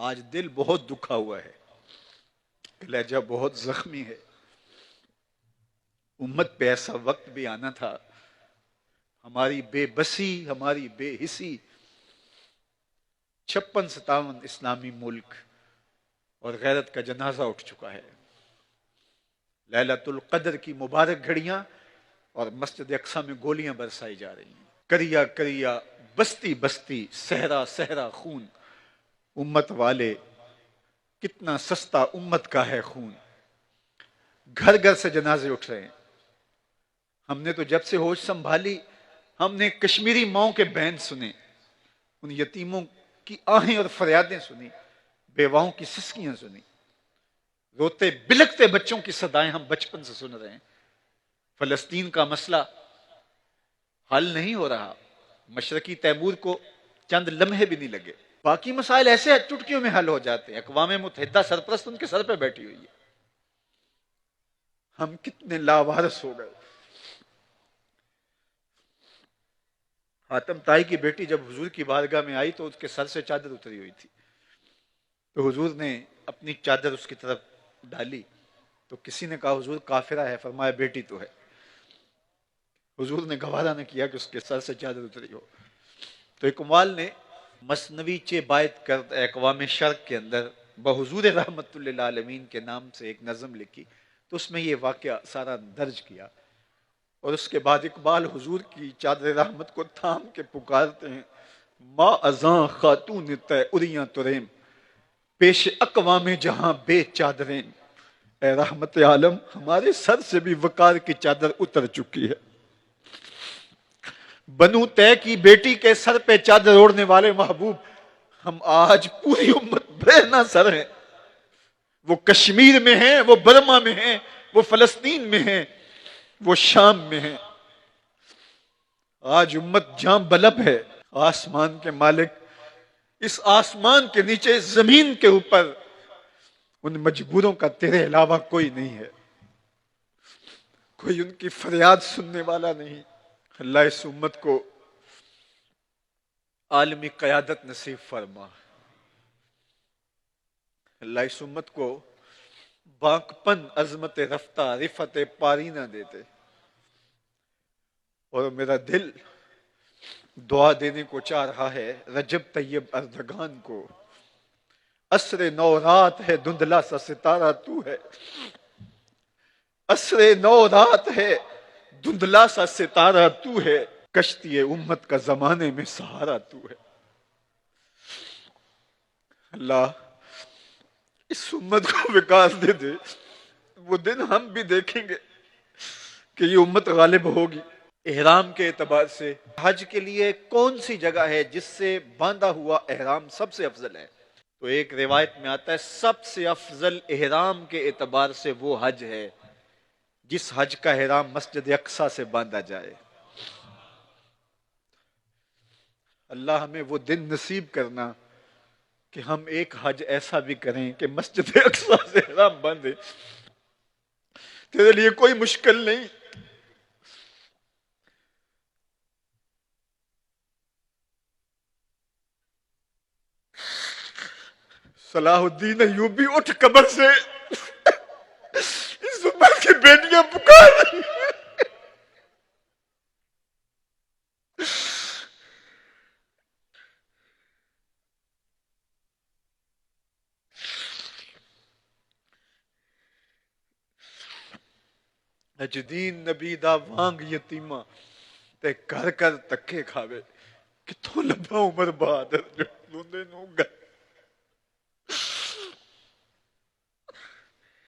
آج دل بہت دکھا ہوا ہے، لہجہ بہت زخمی ہے۔ امت پہ ایسا وقت بھی آنا تھا، ہماری بے بسی، ہماری بے حسی، 56-57 اسلامی ملک اور غیرت کا جنازہ اٹھ چکا ہے۔ لیلۃ القدر کی مبارک گھڑیاں اور مسجد اقصی میں گولیاں برسائی جا رہی ہیں۔ کریا کریا، بستی بستی، صحرا صحرا خون، امت والے کتنا سستا امت کا ہے خون۔ گھر گھر سے جنازے اٹھ رہے ہیں۔ ہم نے تو جب سے ہوش سنبھالی، ہم نے کشمیری ماؤں کے بین سنے، ان یتیموں کی آہیں اور فریادیں سنی، بیواؤں کی سسکیاں سنی، روتے بلکتے بچوں کی صدائیں ہم بچپن سے سن رہے ہیں۔ فلسطین کا مسئلہ حل نہیں ہو رہا، مشرقی تیمور کو چند لمحے بھی نہیں لگے۔ باقی مسائل ایسے چٹکیوں میں حل ہو جاتے ہیں، اقوام متحدہ سرپرست ان کے سر پہ بیٹھی ہوئی ہے۔ ہم کتنے لاوارث ہو گئے۔ حاتم طائی کی بیٹی جب حضور کی بارگاہ میں آئی تو اس کے سر سے چادر اتری ہوئی تھی، تو حضور نے اپنی چادر اس کی طرف ڈالی تو کسی نے کہا حضور کافرہ ہے، فرمایا بیٹی تو ہے۔ حضور نے گوارا نہ کیا کہ اس کے سر سے چادر اتری ہو۔ تو اقبال نے مثنوی چے باعت کرد اقوام شرق کے اندر بحضور رحمت للعالمین کے نام سے ایک نظم لکھی، تو اس میں یہ واقعہ سارا درج کیا، اور اس کے بعد اقبال حضور کی چادر رحمت کو تھام کے پکارتے ہیں، ما ازاں خاتون تے اریاں تریم، پیش اقوام جہاں بے چادریں، اے رحمت عالم ہمارے سر سے بھی وقار کی چادر اتر چکی ہے۔ بنو تے کی بیٹی کے سر پہ چادر اوڑھنے والے محبوب، ہم آج پوری امت برہنہ سر ہیں۔ وہ کشمیر میں ہیں، وہ برما میں ہیں، وہ فلسطین میں ہیں، وہ شام میں ہیں۔ آج امت جام بلب ہے۔ آسمان کے مالک، اس آسمان کے نیچے، زمین کے اوپر ان مجبوروں کا تیرے علاوہ کوئی نہیں ہے، کوئی ان کی فریاد سننے والا نہیں۔ اللہ اس امت کو عالمی قیادت نصیب فرما، اللہ اس امت کو باقپن، عظمت رفتہ، رفت پاری نہ دیتے۔ اور میرا دل دعا دینے کو چاہ رہا ہے رجب طیب اردگان کو، عصر نو رات ہے دھندلا سا ستارہ تو ہے، عصر نو رات ہے دھندلا سا ستارہ تو ہے، کشتی امت کا زمانے میں سہارا تو ہے۔ اللہ اس امت کو وکاس دے دے، وہ دن ہم بھی دیکھیں گے کہ یہ امت غالب ہوگی۔ احرام کے اعتبار سے حج کے لیے کون سی جگہ ہے جس سے باندھا ہوا احرام سب سے افضل ہے؟ تو ایک روایت میں آتا ہے سب سے افضل احرام کے اعتبار سے وہ حج ہے جس حج کا احرام مسجد اقصی سے باندھا جائے۔ اللہ ہمیں وہ دن نصیب کرنا کہ ہم ایک حج ایسا بھی کریں کہ مسجد اقصی سے احرام باندھے۔ تیرے لیے کوئی مشکل نہیں۔ صلاح الدین ایوبی اٹھ قبر سے، اس امت کی بیٹیاں پکار رہی ہیں۔ نجدین نبی دا وانگ یتیمہ تے کر کر تکے کھاوے، کتوں لبا عمر بہادر جو